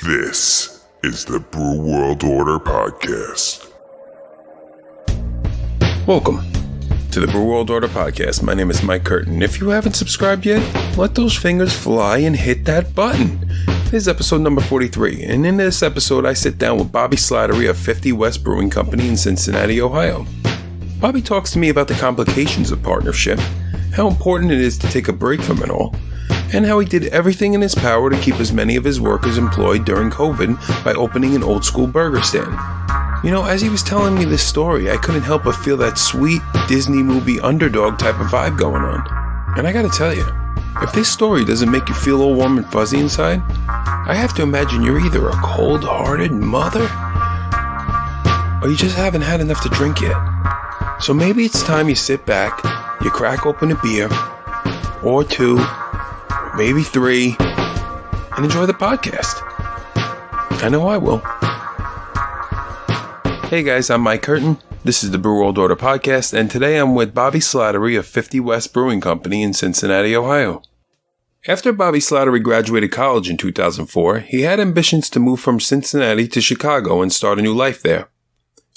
This is the Brew World Order Podcast. Welcome to the Brew World Order Podcast. My name is Mike Curtin. If you haven't subscribed yet, let those fingers fly and hit that button. This is episode number 43, and in this episode I sit down with Bobby Slattery of 50 West Brewing Company in Cincinnati, Ohio. Bobby talks to me about the complications of partnership, how important it is to take a break from it all, and how he did everything in his power to keep as many of his workers employed during COVID by opening an old school burger stand. You know, as he was telling me this story, I couldn't help but feel that sweet Disney movie underdog type of vibe going on. And I gotta tell you, if this story doesn't make you feel all warm and fuzzy inside, I have to imagine you're either a cold-hearted mother, or you just haven't had enough to drink yet. So maybe it's time you sit back, you crack open a beer, or two, maybe three, and enjoy the podcast. I know I will. Hey guys, I'm Mike Curtin. This is the Brew World Order Podcast, and today I'm with Bobby Slattery of 50 West Brewing Company in Cincinnati, Ohio. After Bobby Slattery graduated college in 2004, he had ambitions to move from Cincinnati to Chicago and start a new life there.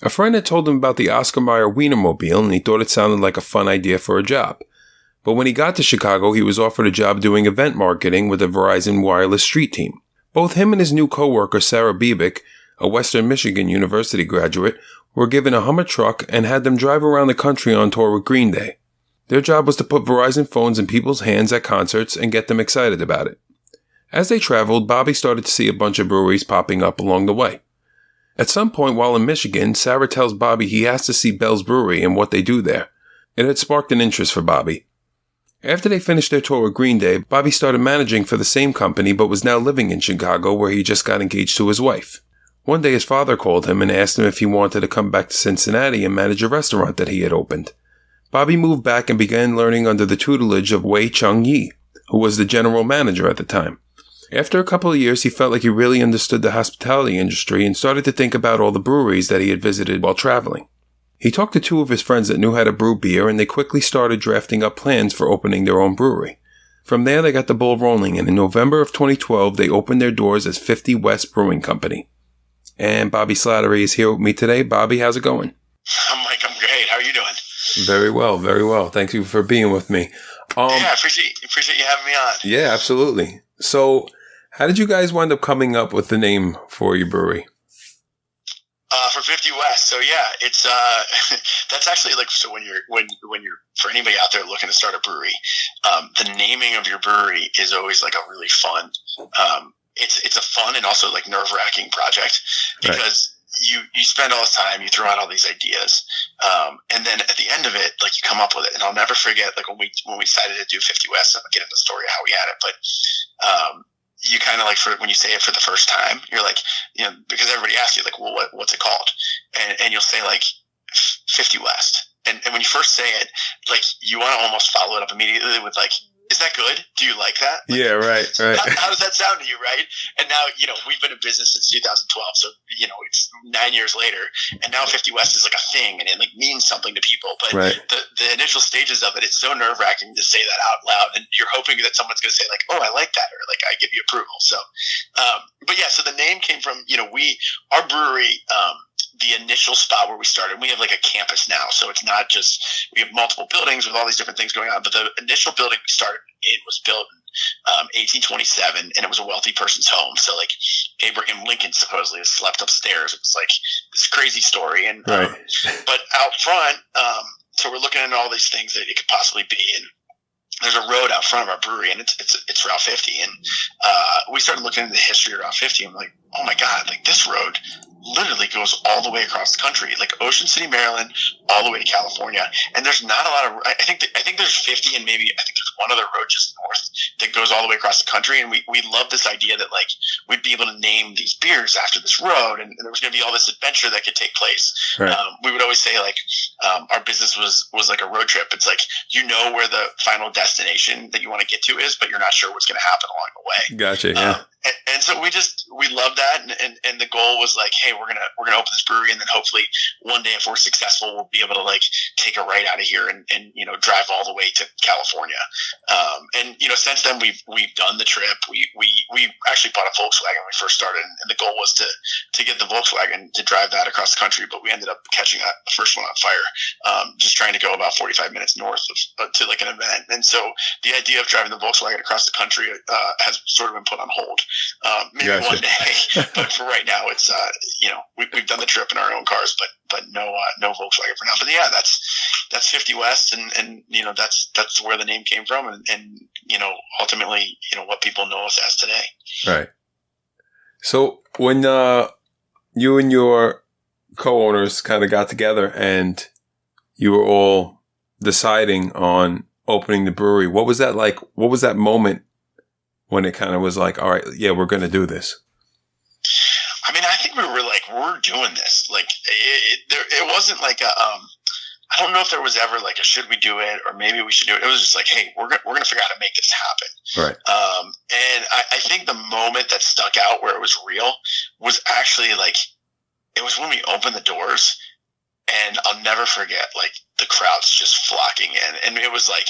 A friend had told him about the Oscar Mayer Wienermobile, and he thought it sounded like a fun idea for a job. But when he got to Chicago, he was offered a job doing event marketing with the Verizon Wireless Street Team. Both him and his new coworker, Sarah Biebick, a Western Michigan University graduate, were given a Hummer truck and had them drive around the country on tour with Green Day. Their job was to put Verizon phones in people's hands at concerts and get them excited about it. As they traveled, Bobby started to see a bunch of breweries popping up along the way. At some point while in Michigan, Sarah tells Bobby he has to see Bell's Brewery and what they do there. It had sparked an interest for Bobby. After they finished their tour with Green Day, Bobby started managing for the same company but was now living in Chicago where he just got engaged to his wife. One day his father called him and asked him if he wanted to come back to Cincinnati and manage a restaurant that he had opened. Bobby moved back and began learning under the tutelage of Wei Chung Yi, who was the general manager at the time. After a couple of years, he felt like he really understood the hospitality industry and started to think about all the breweries that he had visited while traveling. He talked to two of his friends that knew how to brew beer, and they quickly started drafting up plans for opening their own brewery. From there, they got the ball rolling, and in November of 2012, they opened their doors as 50 West Brewing Company. And Bobby Slattery is here with me today. Bobby, how's it going? Mike, I'm great. How are you doing? Very well, very well. Thank you for being with me. I appreciate you having me on. Yeah, absolutely. So, how did you guys wind up coming up with the name for your brewery? For 50 West. So yeah, it's that's actually like, so when you're for anybody out there looking to start a brewery, the naming of your brewery is always like a really fun. It's a fun and also like nerve-wracking project because you spend all this time, you throw out all these ideas, and then at the end of it, like you come up with it. And I'll never forget, like when we decided to do 50 West, I'll get into the story of how we had it, but you kind of like, when you say it for the first time, you're like, you know, because everybody asks you like, well, what's it called? And you'll say like 50 West. And when you first say it, like you want to almost follow it up immediately with like, is that good? Do you like that? Like, yeah, right. How does that sound to you, right? And now, you know, we've been in business since 2012, so, you know, it's 9 years later, and now 50 West is like a thing, and it like means something to people. But the initial stages of it, it's so nerve-wracking to say that out loud, and you're hoping that someone's going to say like, oh, I like that, or like, I give you approval. So, but yeah, so the name came from, you know, our brewery, the initial spot where we started, we have like a campus now. So it's not just, we have multiple buildings with all these different things going on, but the initial building we started in was built in 1827, and it was a wealthy person's home. So like Abraham Lincoln supposedly has slept upstairs. It was like this crazy story. And but out front, so we're looking at all these things that it could possibly be. And there's a road out front of our brewery, and it's Route 50. And we started looking into the history of Route 50. I'm like, oh my God, like this road literally goes all the way across the country, like Ocean City, Maryland, all the way to California. And there's not a lot of, I think there's 50, and maybe I think there's one other road just north that goes all the way across the country. And we love this idea that like we'd be able to name these beers after this road, and there was going to be all this adventure that could take place. Right. We would always say like our business was like a road trip. It's like, you know where the final destination that you want to get to is, but you're not sure what's going to happen along the way. Gotcha. Yeah. And so we we loved that, and the goal was like, hey, we're gonna open this brewery, and then hopefully one day, if we're successful, we'll be able to like take a right out of here and drive all the way to California. And since then we've done the trip. We actually bought a Volkswagen when we first started, and the goal was to get the Volkswagen to drive that across the country, but we ended up catching the first one on fire, just trying to go about 45 minutes north to like an event. And so the idea of driving the Volkswagen across the country has sort of been put on hold. Maybe one day, but for right now, it's we've done the trip in our own cars, but no Volkswagen for now. But yeah, that's 50 West, and that's where the name came from, and ultimately what people know us as today. Right. So when you and your co-owners kind of got together and you were all deciding on opening the brewery, what was that like? What was that moment when it kind of was like, all right, yeah, we're going to do this? I mean, I think we were like, we're doing this. Like, it wasn't like I don't know if there was ever like a should we do it or maybe we should do it. It was just like, hey, we're gonna figure out how to make this happen. Right. And I think the moment that stuck out where it was real was actually like, it was when we opened the doors, and I'll never forget like the crowds just flocking in, and it was like,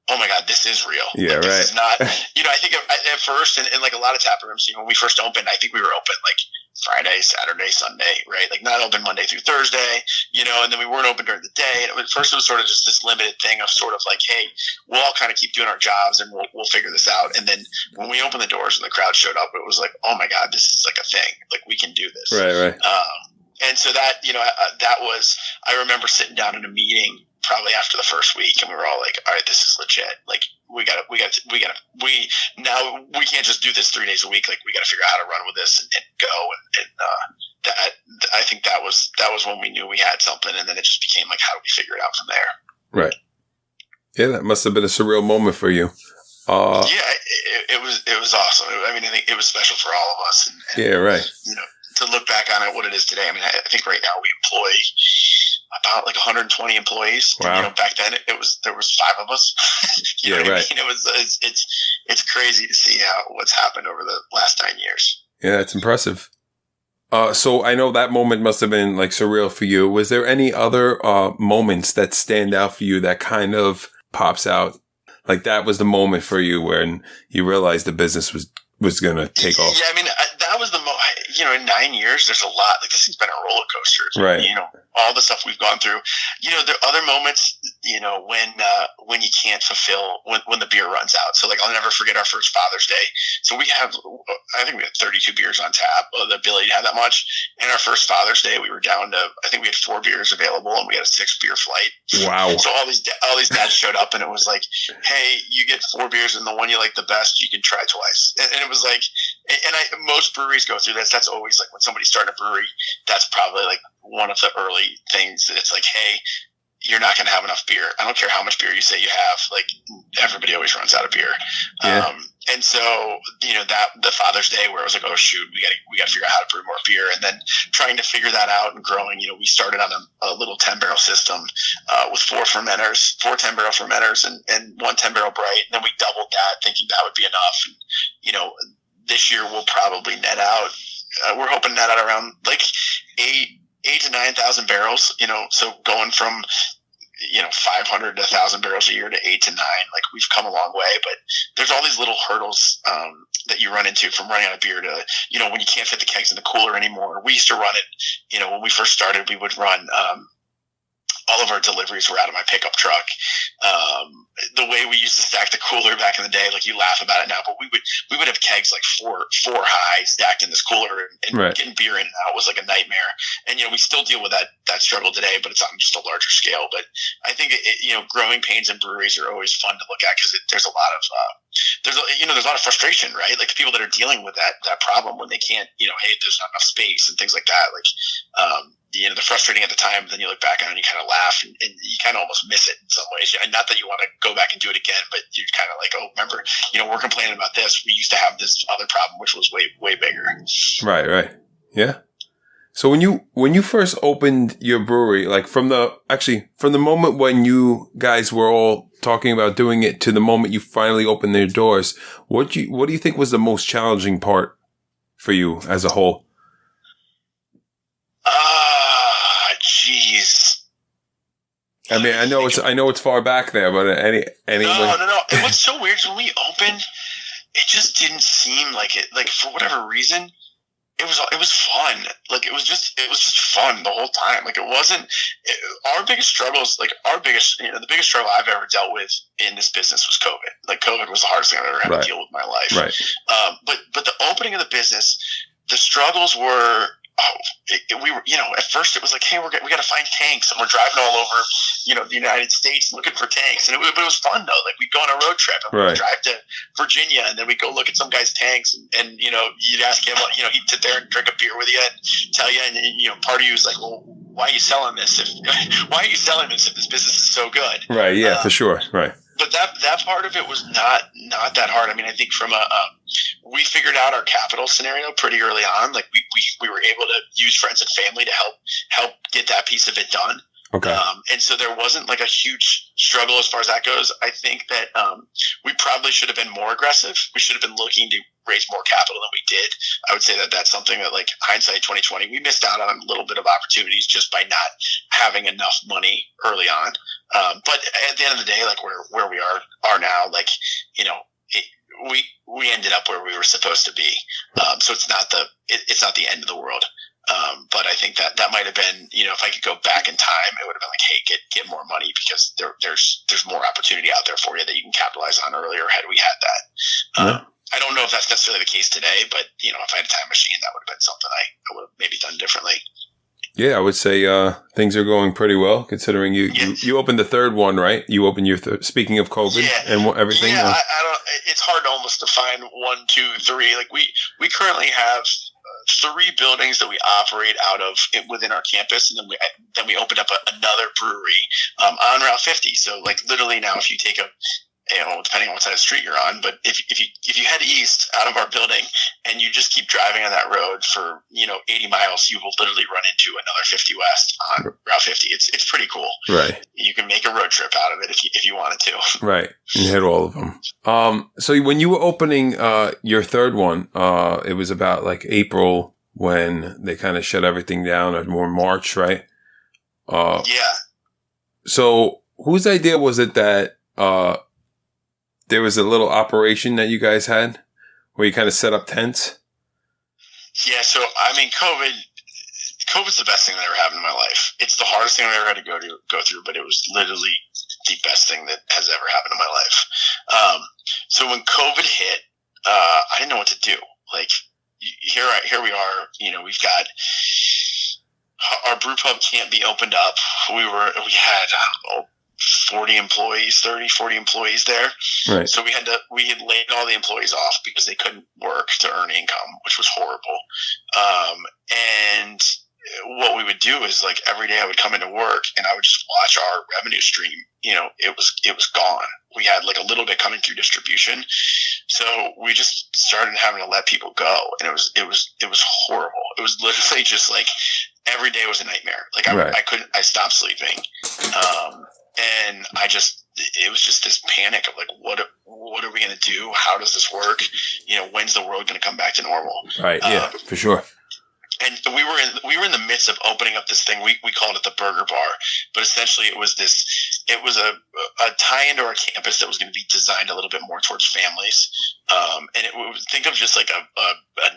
oh my God, this is real. Yeah, like, right. This is not, I think at first, in like a lot of tap rooms, when we first opened, I think we were open like Friday, Saturday, Sunday, right? Like not open Monday through Thursday, and then we weren't open during the day. And at first it was sort of just this limited thing of sort of like, hey, we'll all kind of keep doing our jobs and we'll figure this out. And then when we opened the doors and the crowd showed up, it was like, oh my God, this is like a thing. Like we can do this. Right. And so that, that was, I remember sitting down in a meeting probably after the first week, and we were all like, all right, this is legit. Like we can't just do this 3 days a week. Like we got to figure out how to run with this and go. And that, I think that was when we knew we had something, and then it just became like, how do we figure it out from there? Right. Yeah. That must've been a surreal moment for you. Yeah, it was awesome. I mean, I think it was special for all of us. And yeah. Right. To look back on it, what it is today. I mean, I think right now we employ about like 120 employees. Wow. And, back then there was 5 of us. you know what I mean? It's crazy to see what's happened over the last 9 years. Yeah, it's impressive. So I know that moment must have been like surreal for you. Was there any other moments that stand out for you that kind of pops out? Like that was the moment for you when you realized the business was going to take off. Yeah, I mean, that was the moment. In 9 years, there's a lot. Like this has been a roller coaster. Right. All the stuff we've gone through. There are other moments, when you can't fulfill when the beer runs out. So like I'll never forget our first Father's Day. So I think we had 32 beers on tap. The ability to have that much. And our first Father's Day, we were down to, I think we had 4 beers available, and we had a 6-beer flight. Wow. So all these dads showed up, and it was like, hey, you get 4 beers, and the one you like the best, you can try twice. And it was like, most breweries go through this. That's always like when somebody's starting a brewery, that's probably like one of the early things. It's like, hey, you're not going to have enough beer. I don't care how much beer you say you have. Like everybody always runs out of beer. Yeah. And so, that the Father's Day where it was like, oh shoot, we got to figure out how to brew more beer. And then trying to figure that out and growing, we started on a little 10-barrel system, with 4 fermenters, 4 10-barrel fermenters and 1 10-barrel bright. And then we doubled that thinking that would be enough. And, this year we'll probably net out, we're hoping to net out around like 8 to 9,000 barrels, so going from, 500 to 1,000 barrels a year to 8 to 9, like we've come a long way, but there's all these little hurdles, that you run into from running out of beer to, when you can't fit the kegs in the cooler anymore. We used to run it, when we first started, we would run, all of our deliveries were out of my pickup truck. The way we used to stack the cooler back in the day, like you laugh about it now, but we would have kegs like four high stacked in this cooler, and right. Getting beer in and out was like a nightmare. And we still deal with that struggle today, but it's on just a larger scale. But I think growing pains in breweries are always fun to look at because there's a lot of there's a lot of frustration, right? Like the people that are dealing with that problem when they can't, hey, there's not enough space and things like that. Like they're frustrating at the time, but then you look back on it and you kind of laugh and you kind of almost miss it in some ways. And not that you want to go back and do it again, but you're kind of like, oh, remember, we're complaining about this. We used to have this other problem, which was way, way bigger. Right. Yeah. So when you first opened your brewery, like from the moment when you guys were all talking about doing it to the moment you finally opened their doors, what do you think was the most challenging part for you as a whole? Jeez. I mean, I know it's far back there, but any. No. And what's so weird is when we opened, it just didn't seem like it. Like for whatever reason, it was fun. Like it was just fun the whole time. Like it wasn't our biggest struggles. Like the biggest struggle I've ever dealt with in this business was COVID. Like COVID was the hardest thing I've ever had to deal with in my life. Right. But the opening of the business, the struggles were. We were, at first it was like, hey, we got to find tanks, and we're driving all over, the United States looking for tanks, but it was fun though. Like we'd go on a road trip and we'd drive to Virginia, and then we'd go look at some guy's tanks, and you'd ask him, he'd sit there and drink a beer with you and tell you, and part of you was like, well, why are you selling this? Why are you selling this if this business is so good? Right. Yeah, for sure. Right. But that part of it was not that hard. I mean, I think from we figured out our capital scenario pretty early on. Like we were able to use friends and family to help get that piece of it done. Okay. And so there wasn't like a huge struggle as far as that goes. I think that we probably should have been more aggressive. We should have been looking to raise more capital than we did. I would say that that's something that, like, hindsight 2020, we missed out on a little bit of opportunities just by not having enough money early on. But at the end of the day, like where we are now, like, we ended up where we were supposed to be. So it's not the end of the world. But I think that might have been, if I could go back in time, it would have been like, hey, get more money, because there's more opportunity out there for you that you can capitalize on earlier had we had that. I don't know if that's necessarily the case today, but if I had a time machine, that would have been something I would have maybe done differently. Yeah, I would say things are going pretty well, considering you opened the third one, right? You opened your speaking of COVID and everything. Yeah, I don't. It's hard almost to find 1, 2, 3. Like we currently have 3 buildings that we operate out of within our campus, and then we opened up another brewery on Route 50. So like literally now, if you take depending on what side of the street you're on, but if you head east out of our building and you just keep driving on that road for 80 miles, you will literally run into another 50 West on Route 50. It's pretty cool. Right. You can make a road trip out of it if you wanted to. Right. You hit all of them. So when you were opening your third one, it was about like April when they kind of shut everything down, or more March, right? Yeah. So whose idea was it that there was a little operation that you guys had where you kind of set up tents? Yeah, so I mean, COVID's the best thing that ever happened in my life. It's the hardest thing I've ever had to go through, but it was literally the best thing that has ever happened in my life. So when COVID hit, I didn't know what to do. Like here we are. We've got our brew pub can't be opened up. We had, I don't know, 40 employees there. Right. So we had laid all the employees off because they couldn't work to earn income, which was horrible. And what we would do is, like, every day I would come into work and I would just watch our revenue stream. It was gone. We had like a little bit coming through distribution. So we just started having to let people go. And it was horrible. It was literally just like every day was a nightmare. Like I stopped sleeping. And it was just this panic of like, what are we going to do? How does this work? When's the world going to come back to normal? Right. Yeah, for sure. And we were in the midst of opening up this thing. We called it the Burger Bar, but essentially it was a tie into our campus that was going to be designed a little bit more towards families. And it was, think of just like a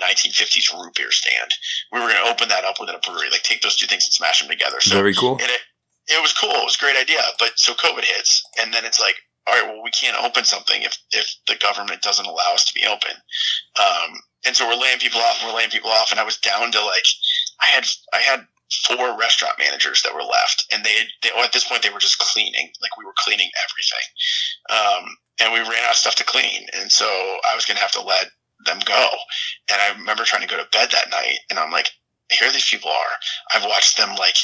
1950s root beer stand. We were going to open that up within a brewery, like take those two things and smash them together. So very cool. It was cool. It was a great idea. But so COVID hits, and then it's like, all right, well, we can't open something if the government doesn't allow us to be open. And so we're laying people off, and I was down to like, I had 4 restaurant managers that were left, and they at this point they were just cleaning. Like, we were cleaning everything. And we ran out of stuff to clean. And so I was going to have to let them go. And I remember trying to go to bed that night, and I'm like, here these people are. I've watched them like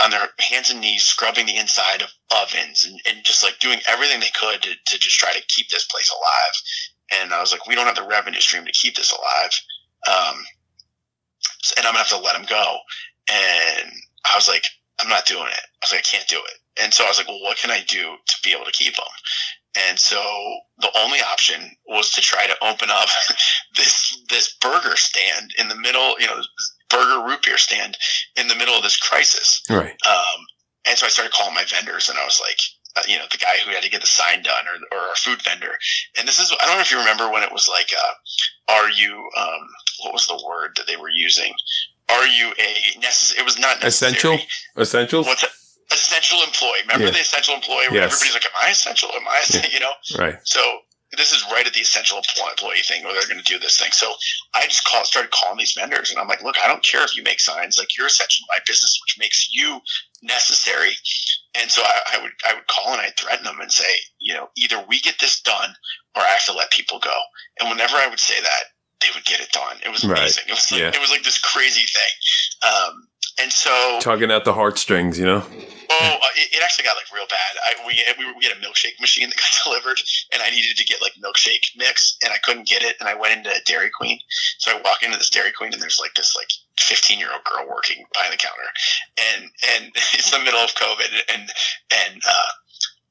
on their hands and knees scrubbing the inside of ovens and just like doing everything they could to just try to keep this place alive. And I was like, we don't have the revenue stream to keep this alive. And I'm gonna have to let them go. And I was like, I'm not doing it. I was like, I can't do it. And so I was like, well, what can I do to be able to keep them? And so the only option was to try to open up this burger stand in the middle, burger root beer stand in the middle of this crisis. Right. And so I started calling my vendors, and I was like, the guy who had to get the sign done, or our food vendor. And this is, I don't know if you remember when it was like, what was the word that they were using? Are you a necessary? It was not necessary. Essential? What's that? Essential employee. Remember the essential employee where everybody's like, am I essential? Am I, Right. So this is right at the essential employee thing where they're going to do this thing. So I just started calling these vendors, and I'm like, look, I don't care if you make signs, like, you're essential to my business, which makes you necessary. And so I would call and I'd threaten them and say, either we get this done or I have to let people go. And whenever I would say that, they would get it done. It was amazing. Right. It was like this crazy thing. And so tugging at the heartstrings, Oh, it actually got like real bad. We had a milkshake machine that got delivered, and I needed to get like milkshake mix, and I couldn't get it. And I went into Dairy Queen. So I walk into this Dairy Queen, and there's like this 15-year-old girl working behind the counter, and it's the middle of COVID, and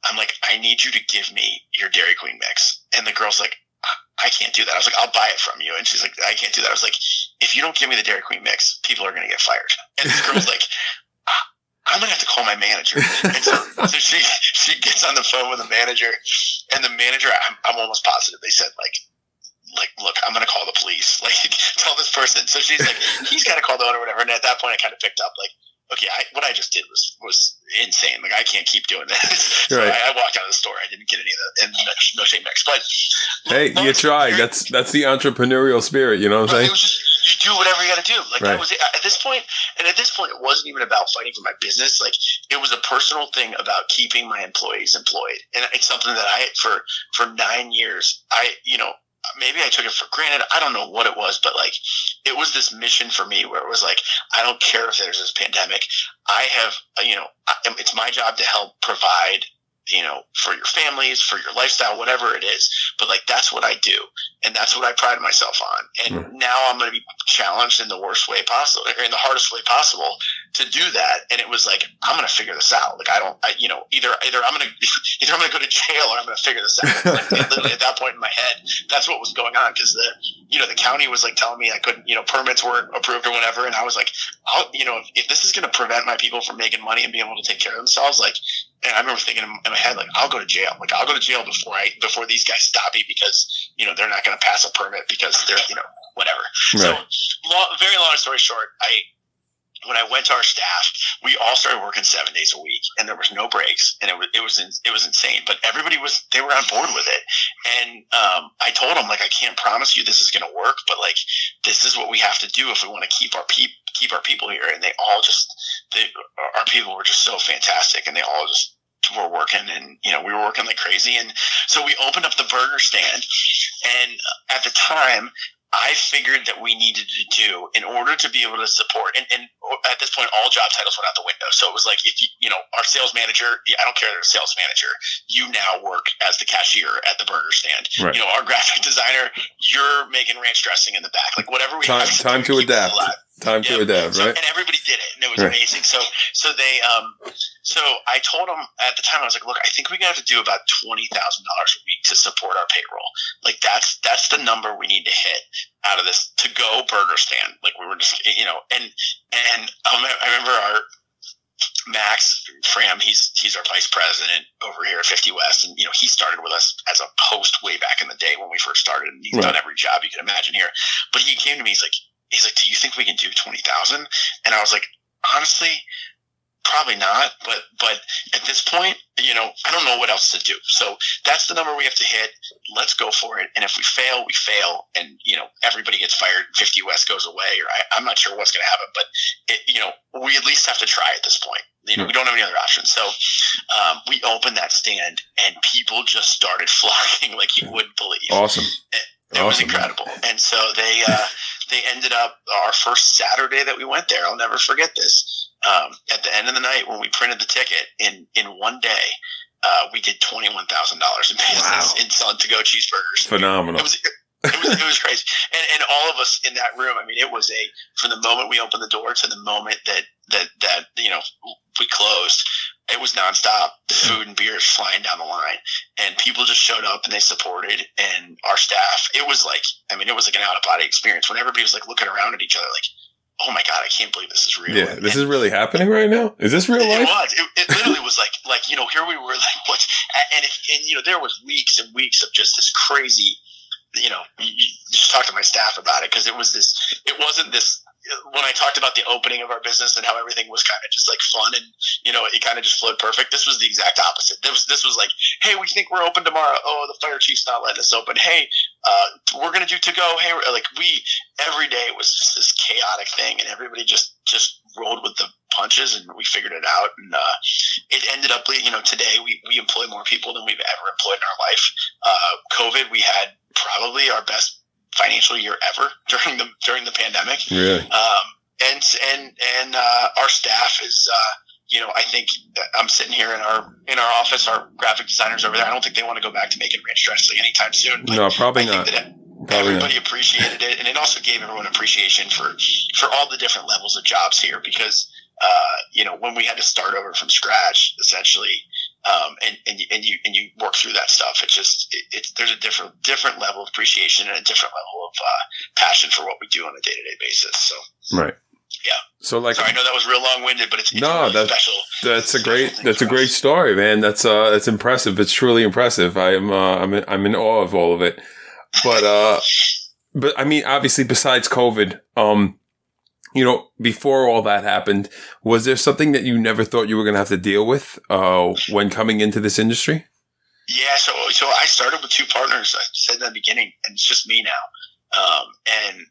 I'm like, I need you to give me your Dairy Queen mix. And the girl's like, I can't do that. I was like, I'll buy it from you. And she's like, I can't do that. I was like, if you don't give me the Dairy Queen mix, people are going to get fired. And this girl's like, I'm going to have to call my manager. And so she gets on the phone with the manager, and the manager, I'm almost positive they said look, I'm going to call the police. Like, tell this person. So she's like, he's got to call the owner or whatever. And at that point I kind of picked up okay, what I just did was insane. Like, I can't keep doing this. So right. I walked out of the store. I didn't get any of the milkshake mix. But hey, you tried. That's the entrepreneurial spirit. You know what I'm saying? It was just, you do whatever you got to do. Like, right. That was it. At this point, it wasn't even about fighting for my business. Like, it was a personal thing about keeping my employees employed. And it's something that for 9 years, maybe I took it for granted. I don't know what it was, but it was this mission for me where it was like, I don't care if there's this pandemic. I have, it's my job to help provide, for your families, for your lifestyle, whatever it is. But that's what I do. And that's what I pride myself on. And now I'm going to be challenged in the worst way possible, or in the hardest way possible to do that. And it was like, I'm going to figure this out. Either I'm going to go to jail or I'm going to figure this out. Literally at that point in my head, that's what was going on. Cause the county was telling me I couldn't, permits weren't approved or whatever. And I was like, if this is going to prevent my people from making money and being able to take care of themselves, and I remember thinking in my head, I'll go to jail. I'll go to jail before these guys stop me because, they're not going to pass a permit because they're, whatever. Right. So very long story short, when I went to our staff, we all started working 7 days a week, and there was no breaks, and it was insane. But they were on board with it, and I told them I can't promise you this is going to work, but this is what we have to do if we want to keep our people here. And our people were just so fantastic, and they all just were working, and we were working like crazy. And so we opened up the burger stand, and at the time, I figured that we needed to do in order to be able to support, and at this point, all job titles went out the window. So it was like, if our sales manager, I don't care if they're a sales manager, you now work as the cashier at the burger stand. Right. Our graphic designer, you're making ranch dressing in the back, whatever we have time to adapt. Time to adapt, right? And everybody did it, and it was amazing. So I told them at the time, I was like, look, I think we're gonna have to do about $20,000 a week to support our payroll. That's the number we need to hit out of this to go burger stand. We were just, and I remember our Max Fram, he's our vice president over here at 50 West, and he started with us as a host way back in the day when we first started, and he's done every job you can imagine here. But he came to me, he's like, do you think we can do 20,000? And I was like, honestly, probably not. But at this point, I don't know what else to do. So that's the number we have to hit. Let's go for it. And if we fail, we fail. And, everybody gets fired. 50 West goes away, or I'm not sure what's going to happen, but we at least have to try at this point. We don't have any other options. So we opened that stand, and people just started flocking like you wouldn't believe. Awesome. It was incredible. And so they ended up, our first Saturday that we went there, I'll never forget this. At the end of the night, when we printed the ticket in one day, we did $21,000 in business in selling to-go cheeseburgers. Phenomenal. It was crazy. And all of us in that room, it was from the moment we opened the door to the moment that we closed, It was nonstop. Food and beer flying down the line, and people just showed up and they supported. And our staff, it was like an out of body experience. When everybody was like looking around at each other, like, "Oh my god, I can't believe this is real." Yeah, this is really happening right now. Is this real life? It was. It literally was like here we were, like what? And there was weeks and weeks of just this crazy. You just talk to my staff about it, because it wasn't this. When I talked about the opening of our business and how everything was kind of just like fun and, it kind of just flowed perfect, this was the exact opposite. This was like, hey, we think we're open tomorrow. Oh, the fire chief's not letting us open. Hey, we're going to do to-go. Hey, every day was just this chaotic thing, and everybody just rolled with the punches, and we figured it out. And it ended up, today we employ more people than we've ever employed in our life. COVID, we had probably our best financial year ever during the pandemic. Really? And our staff is, I think I'm sitting here in our office. Our graphic designers over there, I don't think they want to go back to making ranch dressing anytime soon. No, probably not. Everybody appreciated it, and it also gave everyone appreciation for all the different levels of jobs here, because when we had to start over from scratch, essentially, and you work through that stuff, there's a different level of appreciation and a different level of passion for what we do on a day-to-day basis. So right. Yeah. So sorry, I know that was real long-winded, but it's no, really special. That's a great story, man. That's impressive. It's truly impressive. I'm in awe of all of it. But I mean, obviously, besides COVID, before all that happened, was there something that you never thought you were going to have to deal with when coming into this industry? Yeah, so I started with two partners. I said in the beginning, and it's just me now. And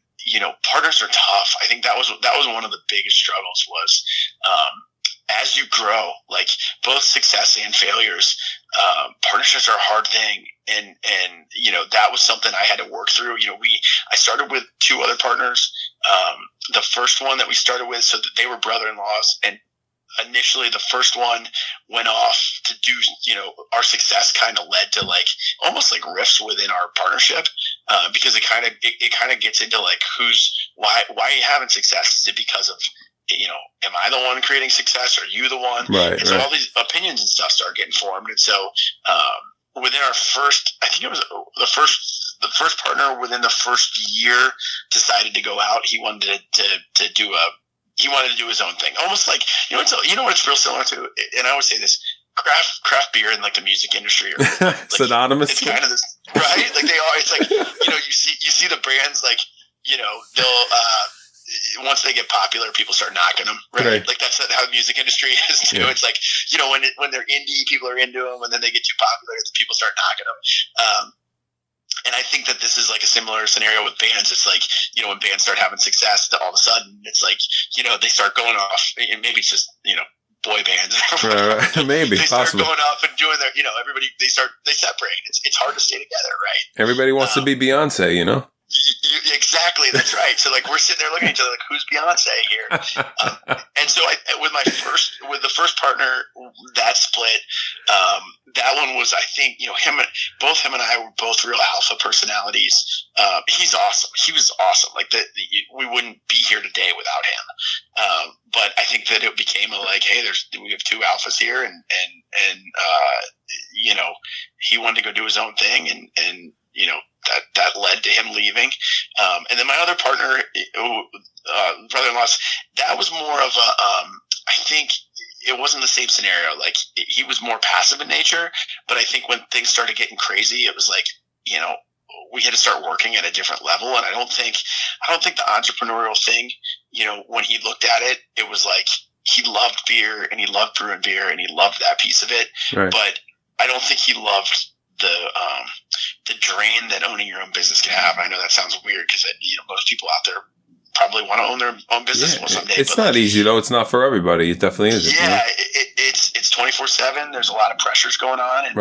partners are tough. I think that was one of the biggest struggles was as you grow, like both success and failures, partnerships are a hard thing. And that was something I had to work through. I started with two other partners. The first one that we started with, so that they were brother-in-laws, and initially the first one went off to do, our success kind of led to like almost like rifts within our partnership, because it kind of gets into like why are you having success? Is it because of, am I the one creating success, or you the one? Right. And so all these opinions and stuff start getting formed. And so, within our first, I think it was the first partner within the first year decided to go out. He wanted to do his own thing. Almost like, what it's real similar to, and I always say this, craft beer in like the music industry, or like, synonymous. It's kind of this, right? Like they are, it's like, you see the brands, like, they'll, once they get popular, people start knocking them, right? Like that's how the music industry is too. Yeah. It's like, when they're indie, people are into them, and then they get too popular, and people start knocking them. And I think that this is like a similar scenario with bands. It's like, when bands start having success, all of a sudden it's like, they start going off, and maybe it's just, boy bands. Right. Maybe, they start possibly going off and doing their, everybody, they separate. It's hard to stay together, right? Everybody wants to be Beyonce, Exactly, that's right. So like we're sitting there looking at each other like, who's Beyonce here? And so with the first partner, that split, that one was, I think, both him and I were both real alpha personalities. He's awesome. He was awesome. Like we wouldn't be here today without him. But I think that it became hey, we have two alphas here, and he wanted to go do his own thing, and that led to him leaving. And then my other partner, brother-in-law's, that was more of I think it wasn't the same scenario. Like he was more passive in nature, but I think when things started getting crazy, it was like, we had to start working at a different level. And I don't think the entrepreneurial thing, when he looked at it, it was like he loved beer, and he loved brewing beer, and he loved that piece of it. Right. But I don't think he loved the drain that owning your own business can have. I know that sounds weird, because most people out there probably want to own their own business someday. It's not easy though. It's not for everybody. It definitely isn't. Yeah, it's 24/7. There's a lot of pressures going on, and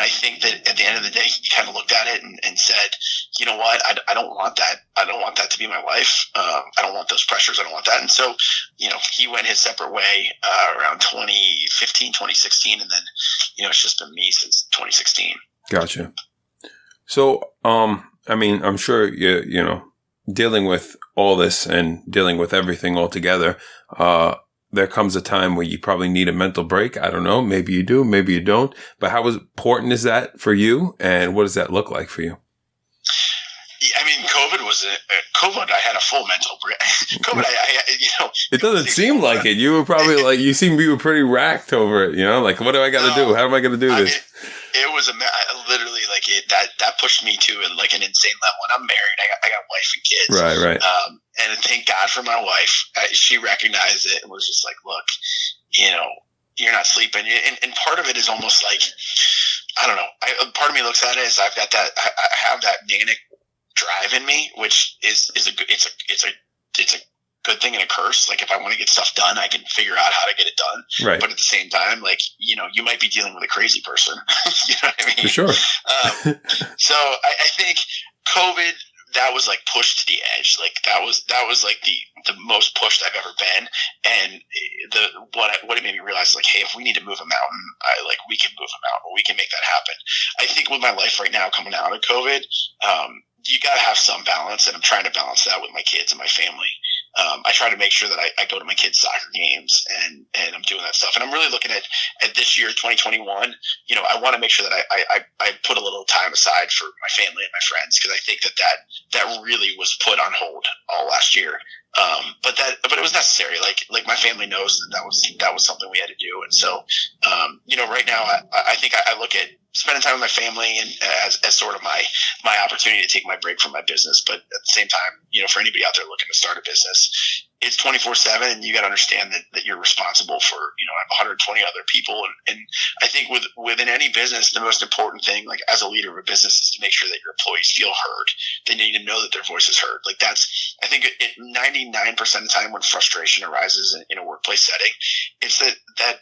I think that at the end of the day, he kind of looked at it and said, you know what, I don't want that. I don't want that to be my life. I don't want those pressures. I don't want that. And so, he went his separate way around 2015, 2016, and then, it's just been me since 2016. Gotcha. So, I mean, I'm sure dealing with all this and dealing with everything altogether, there comes a time where you probably need a mental break. I don't know. Maybe you do, maybe you don't. But how important is that for you? And what does that look like for you? I mean, COVID, I had a full mental break. COVID, it doesn't seem like it. You were probably you were pretty racked over it, like, what do I got to do? How am I going to do this? It was literally like that pushed me to like an insane level. And I'm married. I got a wife and kids. Right. And thank God for my wife. She recognized it and was just like, look, you're not sleeping. And part of it is almost like, I don't know. Part of me looks at it as I have that manic drive in me, which is a good thing and a curse. Like, if I want to get stuff done, I can figure out how to get it done. Right. But at the same time, like, you might be dealing with a crazy person. You know what I mean? For sure. So I think COVID, that was like pushed to the edge. Like that was like the most pushed I've ever been. And what it made me realize, like, hey, if we need to move a mountain, we can move a mountain. We can make that happen. I think with my life right now coming out of COVID, you got to have some balance, and I'm trying to balance that with my kids and my family. I try to make sure that I go to my kids' soccer games and I'm doing that stuff. And I'm really looking at this year, 2021, I want to make sure that I put a little time aside for my family and my friends, because I think that really was put on hold all last year. But it was necessary. Like my family knows that was something we had to do. And so, right now I think I look at spending time with my family and as sort of my opportunity to take my break from my business. But at the same time, for anybody out there looking to start a business, it's 24/7, and you got to understand that you're responsible for, 120 other people. And I think within any business, the most important thing, like as a leader of a business, is to make sure that your employees feel heard. They need to know that their voice is heard. Like I think 99% of the time when frustration arises in a workplace setting, it's that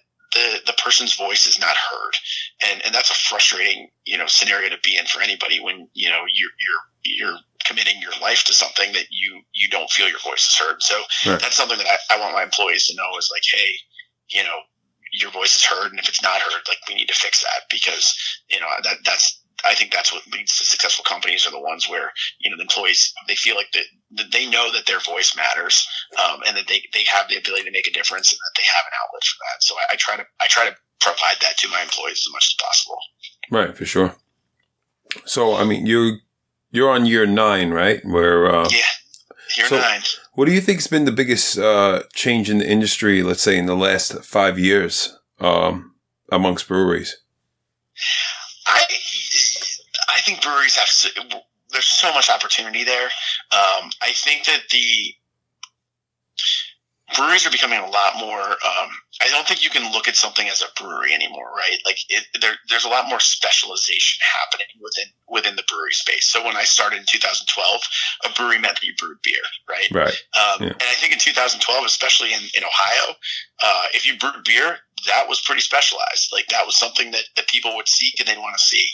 the person's voice is not heard. And that's a frustrating, scenario to be in for anybody when, you're committing your life to something that you don't feel your voice is heard. So right. That's something that I want my employees to know is like, hey, your voice is heard. And if it's not heard, like, we need to fix that, because, I think that's what leads to successful companies, are the ones where, the employees, they feel like that they know that their voice matters, and that they have the ability to make a difference, and that they have an outlet for that. So I try to provide that to my employees as much as possible. Right. For sure. So, I mean, you're on year 9, right? Where, year 9. What do you think has been the biggest, change in the industry, let's say in the last 5 years, amongst breweries? I think breweries there's so much opportunity there. I think that the breweries are becoming a lot more, I don't think you can look at something as a brewery anymore, right? Like there's a lot more specialization happening within the brewery space. So when I started in 2012, a brewery meant that you brewed beer, right? Right. And I think in 2012, especially in Ohio, if you brewed beer, that was pretty specialized. Like that was something that people would seek and they'd want to see.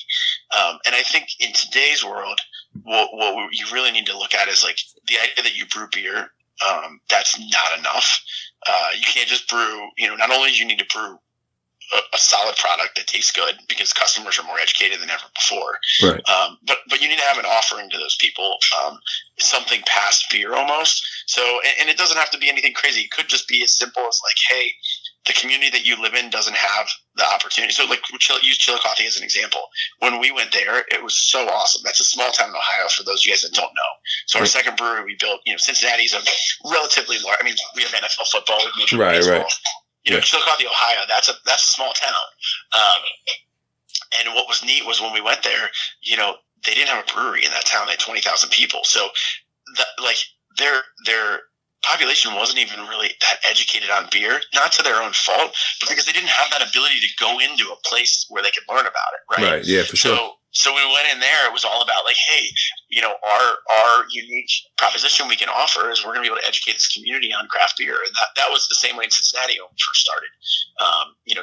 And I think in today's world, what you really need to look at is like the idea that you brew beer. That's not enough. You can't just brew, not only do you need to brew a solid product that tastes good, because customers are more educated than ever before. Right. But you need to have an offering to those people, something past beer almost. So, and it doesn't have to be anything crazy. It could just be as simple as like, hey, the community that you live in doesn't have the opportunity. So like, use Chillicothe as an example. When we went there, it was so awesome. That's a small town in Ohio, for those of you guys that don't know. So our second brewery we built, Cincinnati's a relatively large, I mean, we have NFL football, we have Major League Baseball. Right. Chillicothe, Ohio, that's a small town. And what was neat was when we went there, they didn't have a brewery in that town. They had 20,000 people. So their population wasn't even really that educated on beer, not to their own fault, but because they didn't have that ability to go into a place where they could learn about it. Right. Right. Yeah, for sure. So when we went in there, it was all about like, hey, our unique proposition we can offer is we're going to be able to educate this community on craft beer. And that was the same way in Cincinnati when we first started.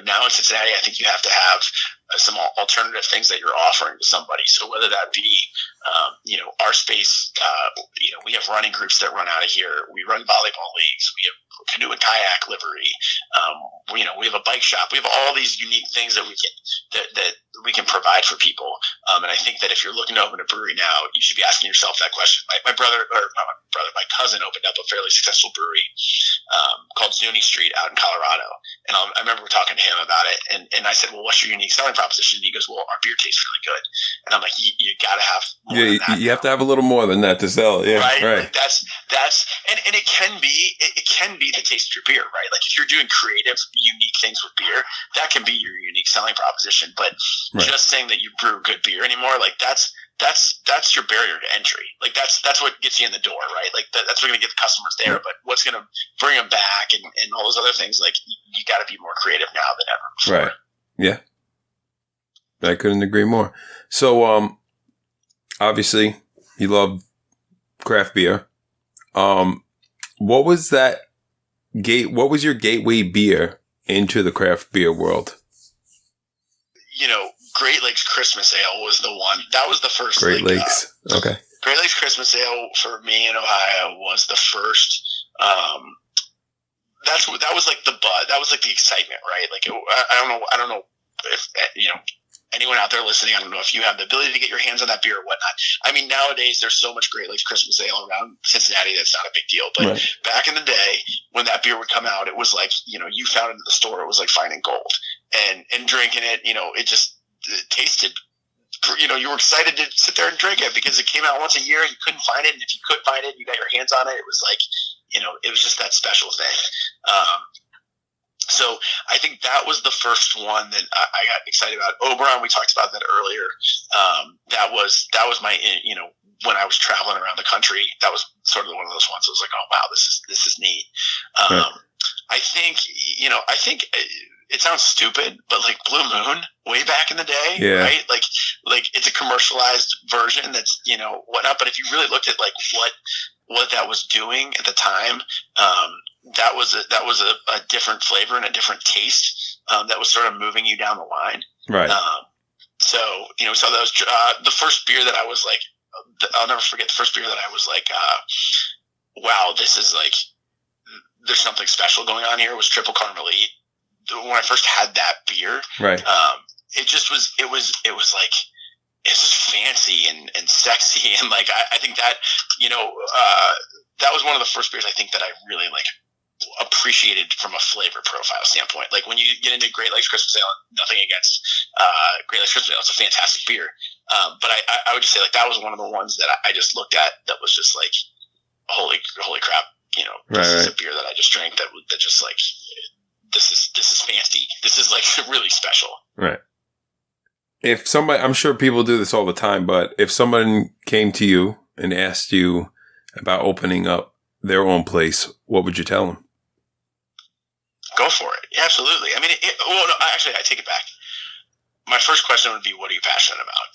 Now in Cincinnati, I think you have to have some alternative things that you're offering to somebody. So whether that be, our space, we have running groups that run out of here. We run volleyball leagues. We have canoe and kayak livery. We have a bike shop. We have all these unique things that we can provide for people. And I think that if you're looking to open a brewery now, you should be asking yourself that question. My cousin opened up a fairly successful brewery called Zuni Street out in Colorado. And I remember talking to him about it. And I said, well, what's your unique selling proposition? And he goes, well, our beer tastes really good. And I'm like, you got to have more than that. You have to have a little more than that to sell. Yeah, right. Like that's and it can be the taste of your beer, right? Like if you're doing creative, unique things with beer, that can be your unique selling proposition. But just saying that you brew good beer anymore, like that's your barrier to entry. Like that's what gets you in the door, right? Like that's what's going to get the customers there. But what's going to bring them back and all those other things, like you got to be more creative now than ever before. Right. Yeah. I couldn't agree more. So, obviously you love craft beer. What was your gateway beer into the craft beer world? Great Lakes Christmas Ale was the one. That was the first. Great Lakes. Okay. Great Lakes Christmas Ale for me in Ohio was the first. That was like the buzz. That was like the excitement, right? Like I don't know if anyone out there listening. I don't know if you have the ability to get your hands on that beer or whatnot. I mean, nowadays there's so much Great Lakes Christmas Ale around Cincinnati that's not a big deal. But back in the day when that beer would come out, it was like you found it in the store. It was like finding gold, and drinking it. It tasted, you were excited to sit there and drink it because it came out once a year. You couldn't find it. And if you could find it, you got your hands on it. It was like, it was just that special thing. So I think that was the first one that I got excited about. Oberon, we talked about that earlier. That was my, when I was traveling around the country, that was sort of one of those ones I was like, oh wow, this is neat. I think it sounds stupid, but like Blue Moon way back in the day, right? Like it's a commercialized version that's, whatnot. But if you really looked at like what that was doing at the time, that was a different flavor and a different taste, that was sort of moving you down the line. Right. So that was, the first beer that I was like, I'll never forget the first beer that I was like, wow, this is like, there's something special going on here, was Triple Carmelite. When I first had that beer, right, it was like, it's just fancy and sexy. And like, I think that, that was one of the first beers I think that I really like appreciated from a flavor profile standpoint. Like when you get into Great Lakes Christmas Ale, nothing against Great Lakes Christmas Ale, it's a fantastic beer. But I would just say like that was one of the ones that I just looked at that was just like, holy crap, this is a beer that I just drank that just like, this is fancy. This is like really special. Right. If somebody, I'm sure people do this all the time, but if someone came to you and asked you about opening up their own place, what would you tell them? Go for it. Yeah, absolutely. I mean, actually, I take it back. My first question would be, what are you passionate about?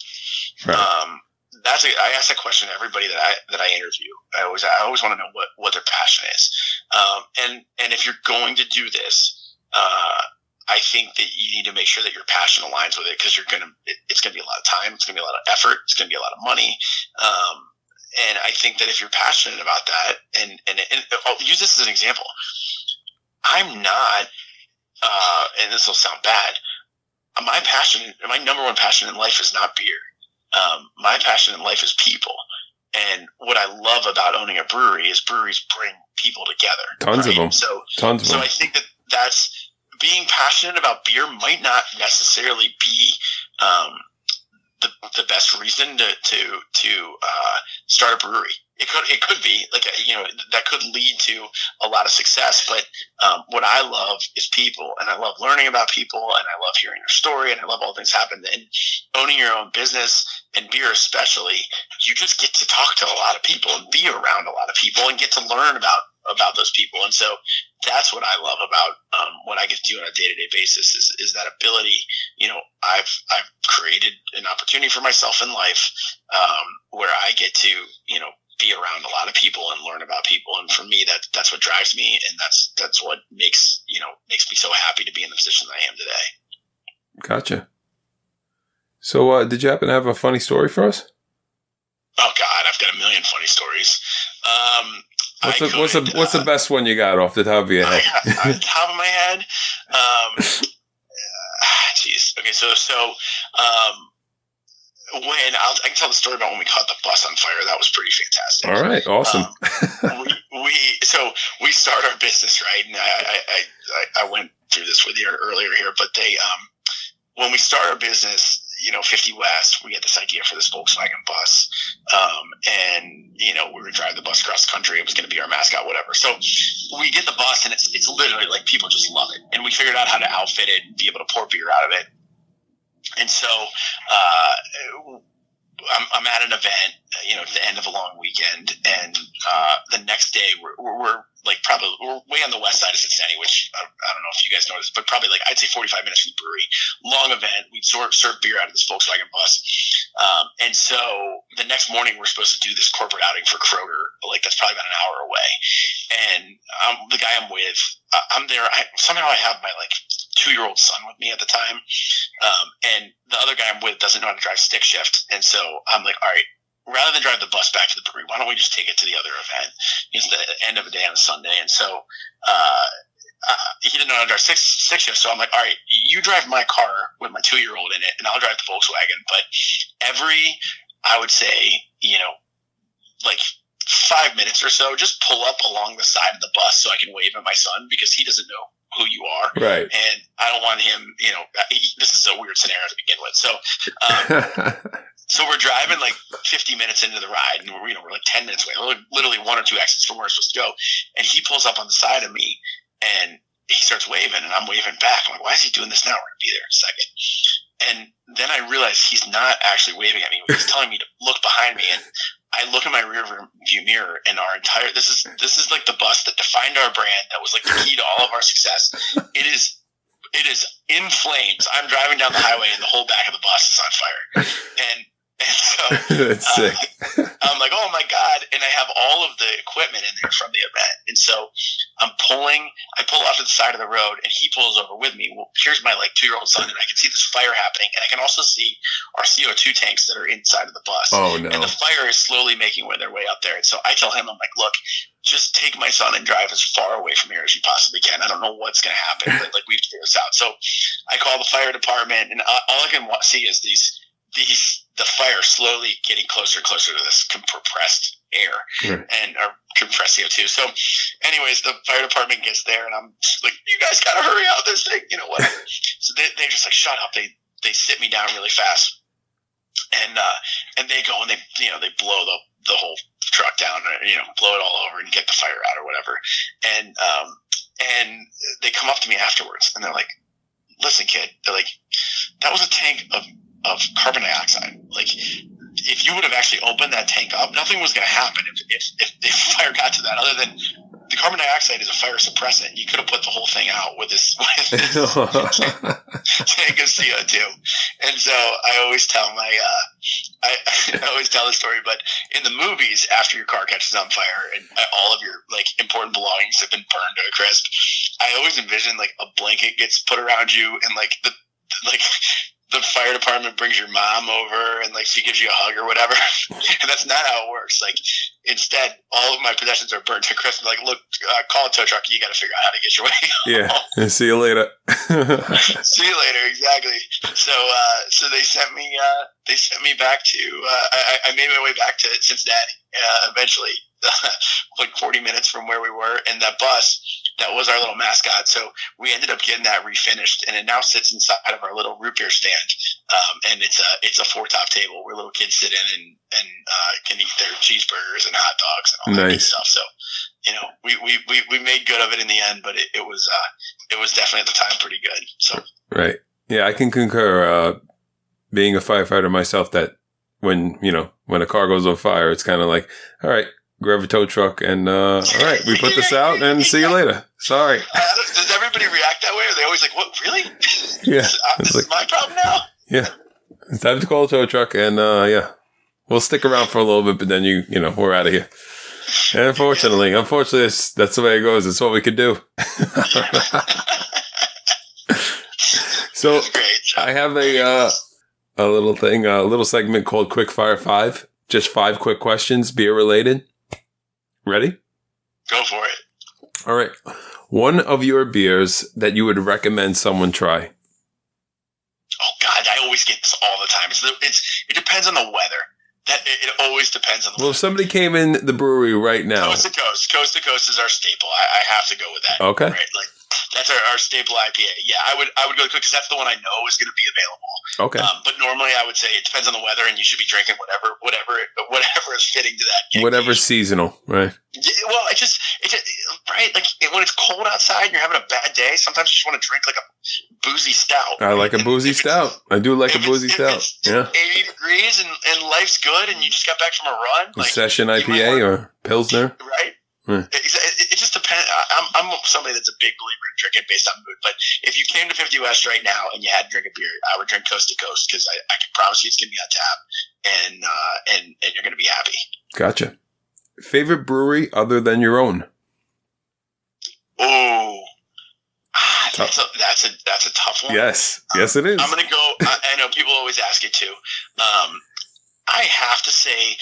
Right. I ask that question to everybody that I interview. I always want to know what their passion is. And if you're going to do this, I think that you need to make sure that your passion aligns with it, because it's going to be a lot of time. It's going to be a lot of effort. It's going to be a lot of money. And I think that if you're passionate about that, and I'll use this as an example. I'm not, and this will sound bad. My number one passion in life is not beer. My passion in life is people. And what I love about owning a brewery is breweries bring people together. Tons of them. So I think that's being passionate about beer might not necessarily be the best reason to start a brewery. It could be like that could lead to a lot of success. But what I love is people, and I love learning about people, and I love hearing their story, and I love all things happen. And owning your own business and beer especially, you just get to talk to a lot of people and be around a lot of people and get to learn about those people. And so that's what I love about what I get to do on a day-to-day basis is that ability. I've created an opportunity for myself in life where I get to be around a lot of people and learn about people. And for me, that's what drives me, and that's what makes me so happy to be in the position that I am today. Gotcha. So did you happen to have a funny story for us? Oh God, I've got a million funny stories. What's the best one you got off the top of your head? Off the top of my head? Geez. Okay, so I can tell the story about when we caught the bus on fire. That was pretty fantastic. All right, awesome. So we start our business, right? And I went through this with you earlier here, but when we start our business, 50 West, we get this idea for this Volkswagen bus. And, we were driving the bus across the country. It was going to be our mascot, whatever. So we get the bus and it's literally like people just love it. And we figured out how to outfit it and be able to pour beer out of it. And so, I'm at an event, at the end of a long weekend, and the next day we're way on the west side of Cincinnati, which I don't know if you guys noticed, but probably I'd say 45 minutes from the brewery. Long event. We'd serve beer out of this Volkswagen bus, and so the next morning we're supposed to do this corporate outing for Kroger. That's probably about an hour away, and the guy I'm with, I'm there. Somehow I have my 2-year-old son with me at the time, and the other guy I'm with doesn't know how to drive stick shift, and so I'm like, all right, rather than drive the bus back to the brewery, why don't we just take it to the other event? It's the end of the day on a Sunday, and so he didn't know how to drive stick shift, so I'm like, all right, you drive my car with my 2-year-old in it, and I'll drive the Volkswagen. But I would say, 5 minutes or so, just pull up along the side of the bus so I can wave at my son, because he doesn't know who you are. Right. And I don't want him, this is a weird scenario to begin with. So, so we're driving 50 minutes into the ride, and we're 10 minutes away. We're literally 1 or 2 exits from where we're supposed to go. And he pulls up on the side of me and he starts waving, and I'm waving back. I'm like, why is he doing this now? We're going to be there in a second. And then I realize he's not actually waving at me. He's telling me to look behind me, and I look in my rear view mirror, and this is the bus that defined our brand. That was the key to all of our success. It is in flames. I'm driving down the highway, and the whole back of the bus is on fire. And so that's sick. I'm like, oh my God. And I have all of the equipment in there from the event. And so I pull off to the side of the road, and he pulls over with me. Well, here's my 2-year-old son, and I can see this fire happening, and I can also see our CO2 tanks that are inside of the bus. Oh no. And the fire is slowly making their way up there. And so I tell him, I'm like, look, just take my son and drive as far away from here as you possibly can. I don't know what's going to happen, but we have to figure this out. So I call the fire department, and all I can see is the fire slowly getting closer and closer to this compressed air and compressed CO2. So anyways, the fire department gets there, and I'm like, you guys got to hurry out this thing, whatever. So they just shut up. They sit me down really fast, and they go and they blow the whole truck down, blow it all over and get the fire out or whatever. And they come up to me afterwards, and they're like, listen, kid, they're like, that was a tank of carbon dioxide. If you would have actually opened that tank up, nothing was going to happen if the fire got to that, other than the carbon dioxide is a fire suppressant. You could have put the whole thing out with this tank of CO2. And so I always tell I always tell the story, but in the movies, after your car catches on fire and all of your important belongings have been burned to a crisp, I always envision a blanket gets put around you, and the fire department brings your mom over, and she gives you a hug or whatever. And that's not how it works. Instead, all of my possessions are burnt to crisp. Look, call a tow truck. You got to figure out how to get your way home. Yeah. See you later. See you later. Exactly. So they sent me back to, I made my way back to Cincinnati, eventually, 40 minutes from where we were. And that bus, that was our little mascot. So we ended up getting that refinished, and it now sits inside of our little root beer stand. And it's a 4-top table where little kids sit in and can eat their cheeseburgers and hot dogs and all that good stuff. So, we made good of it in the end, but it was definitely at the time pretty good. So, right. Yeah, I can concur, being a firefighter myself, that when a car goes on fire, it's kind of like, all right, grab a tow truck and, all right, we put this out and see you later. Sorry. Does everybody react that way? Or are they always like, what, really? Yeah. This is my problem now? Yeah. It's time to call a tow truck, and, we'll stick around for a little bit, but then we're out of here. And unfortunately, that's the way it goes. It's what we could do. So I have a little thing, a little segment called Quick Fire 5. Just 5 quick questions, beer related. Ready? Go for it. All right. One of your beers that you would recommend someone try. Oh God, I always get this all the time. It depends on the weather. That it always depends on the Well, if somebody came in the brewery right now. Coast to coast is our staple. I have to go with that. Okay. Right? Like that's our staple IPA. Yeah, I would go because that's the one I know is going to be available. Okay. But normally I would say it depends on the weather, and you should be drinking whatever is fitting to that. Whatever's seasonal, right? Yeah, well, it just right. Like when it's cold outside and you're having a bad day, sometimes you just want to drink like a boozy stout. I like a boozy stout. I do like a boozy stout. It's yeah. 80 degrees and life's good, and you just got back from a run. Like, session IPA or Pilsner, right? It just depends. I'm somebody that's a big believer in drinking based on mood. But if you came to 50 West right now and you had to drink a beer, I would drink Coast to Coast because I can promise you it's going to be on tap, and you're going to be happy. Gotcha. Favorite brewery other than your own? Oh, that's a tough one. Yes, it is. I'm going to go. I know people always ask it too. I have to say.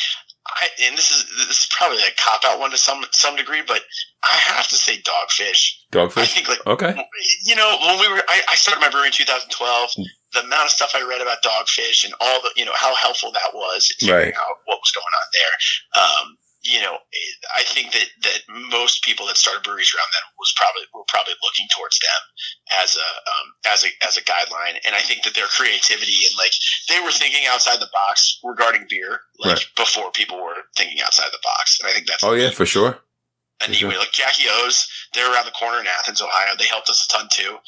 And this is probably a cop-out one to some degree, but I have to say Dogfish. Dogfish? I think, like, okay. You know, when I started my brewery in 2012, the amount of stuff I read about Dogfish and all the, you know, how helpful that was in figuring out what was going on there. You know, I think that most people that started breweries around then were probably looking towards them as a guideline, and I think that their creativity and like they were thinking outside the box regarding beer, like before people were thinking outside the box, and I think that's for sure. And like Jackie O's, they're around the corner in Athens, Ohio. They helped us a ton too.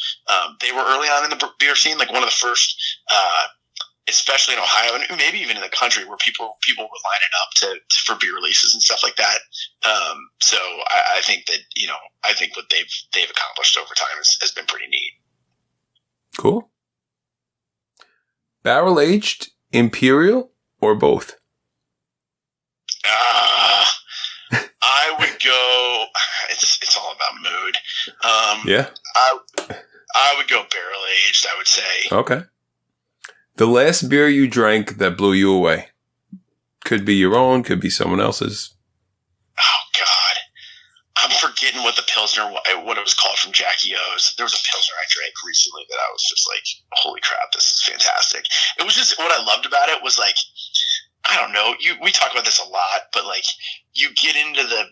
They were early on in the beer scene, like one of the first. Especially in Ohio and maybe even in the country where people were lining up for beer releases and stuff like that. So I think that, you know, I think what they've accomplished over time has been pretty neat. Cool. Barrel aged, imperial, or both? I would go. It's all about mood. I would go barrel aged. I would say. Okay. The last beer you drank that blew you away? Could be your own, could be someone else's. Oh, God. I'm forgetting what the Pilsner, what it was called from Jackie O's. There was a Pilsner I drank recently that I was just like, holy crap, this is fantastic. It was just, what I loved about it was like, I don't know, we talk about this a lot, but like, you get into the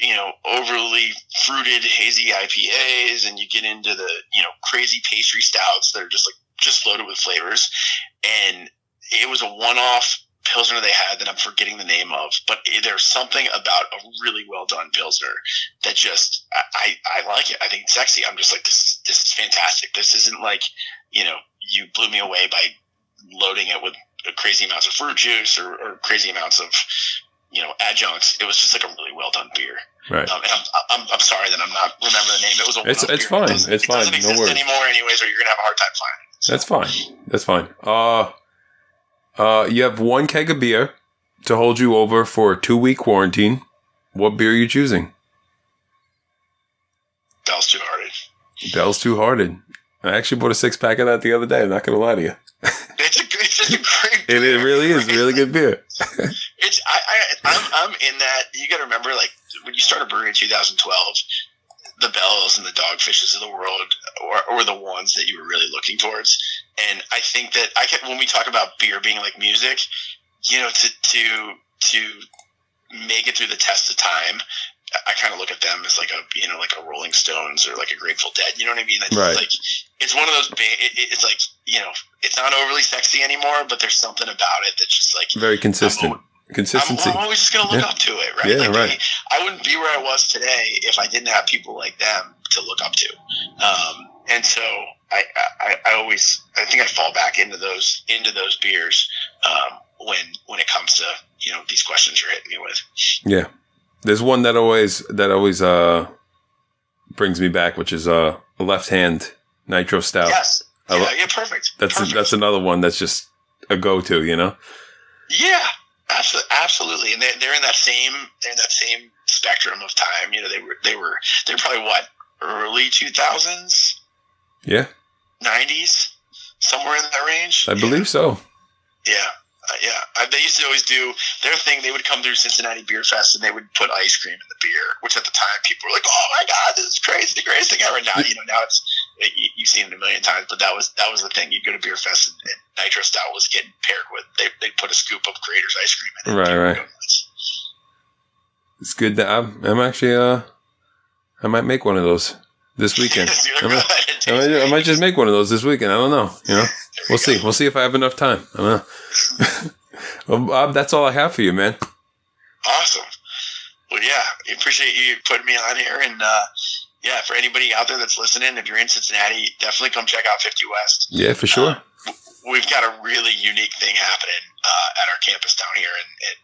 you know, overly fruited, hazy IPAs, and you get into the, you know, crazy pastry stouts that are just loaded with flavors. And it was a one-off Pilsner they had that I'm forgetting the name of, but there's something about a really well done Pilsner that just, I like it. I think it's sexy. I'm just like, this is fantastic. This isn't like, you know, you blew me away by loading it with crazy amounts of fruit juice or crazy amounts of, you know, adjuncts. It was just like a really well done beer. Right. And I'm sorry that I'm not remembering the name. It was a it's beer. fine. It's fine. It doesn't exist anymore anyways, or you're going to have a hard time finding it. So. That's fine. You have one keg of beer to hold you over for a 2-week quarantine. What beer are you choosing? Bell's Two Hearted. Bell's Two Hearted. I actually bought a 6-pack of that the other day. I'm not going to lie to you. It's just a great beer. It really is really good beer. I'm in that. You got to remember, like, when you start a brewery in 2012, the Bells and the Dogfishes of the world were the ones that you were really looking towards. And I think that when we talk about beer being like music, you know, to make it through the test of time, I kind of look at them as like a Rolling Stones or like a Grateful Dead. You know what I mean? Right. Like, it's one of those. It's like, you know, it's not overly sexy anymore, but there's something about it that's just like very consistent. Consistency. I'm always just going to look up to it, right? Yeah, like, right. I wouldn't be where I was today if I didn't have people like them to look up to. And so I think I fall back into those beers when it comes to, you know, these questions you're hitting me with. Yeah. There's one that always brings me back, which is a Left Hand Nitro Stout. Yes. Yeah, perfect. That's another one that's just a go-to, you know? Yeah. Absolutely, and they're in that same spectrum of time. You know, they're probably what, early 2000s, 90s, somewhere in that range. I believe so. Yeah. They used to always do their thing. They would come through Cincinnati Beer Fest and they would put ice cream in the beer, which at the time people were like, "Oh my God, this is crazy, the greatest thing ever." Now, you know, now You've seen it a million times, but that was the thing. You'd go to Beer Fest, and Nitro Stout was getting paired with. They put a scoop of Creator's ice cream in it. Right. It's good that I'm actually I might make one of those this weekend. I might just make one of those this weekend. I don't know. We'll see. We'll see if I have enough time. I don't know. Well, Bob, that's all I have for you, man. Awesome. Well, yeah, I appreciate you putting me on here, and for anybody out there that's listening, if you're in Cincinnati, definitely come check out 50 West. Yeah, for sure. We've got a really unique thing happening at our campus down here,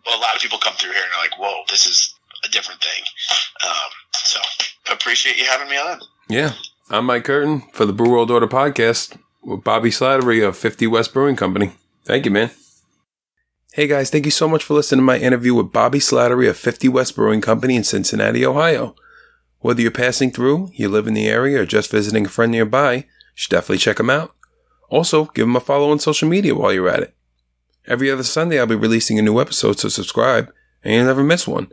and a lot of people come through here and are like, "Whoa, this is a different thing." So I appreciate you having me on. Yeah, I'm Mike Curtin for the Brew World Order podcast with Bobby Slattery of 50 West Brewing Company. Thank you, man. Hey guys, thank you so much for listening to my interview with Bobby Slattery of 50 West Brewing Company in Cincinnati, Ohio. Whether you're passing through, you live in the area, or just visiting a friend nearby, you should definitely check them out. Also, give them a follow on social media while you're at it. Every other Sunday, I'll be releasing a new episode, so subscribe, and you'll never miss one.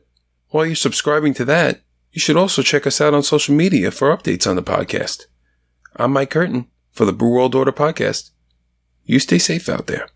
While you're subscribing to that, you should also check us out on social media for updates on the podcast. I'm Mike Curtin for the Brew World Order podcast. You stay safe out there.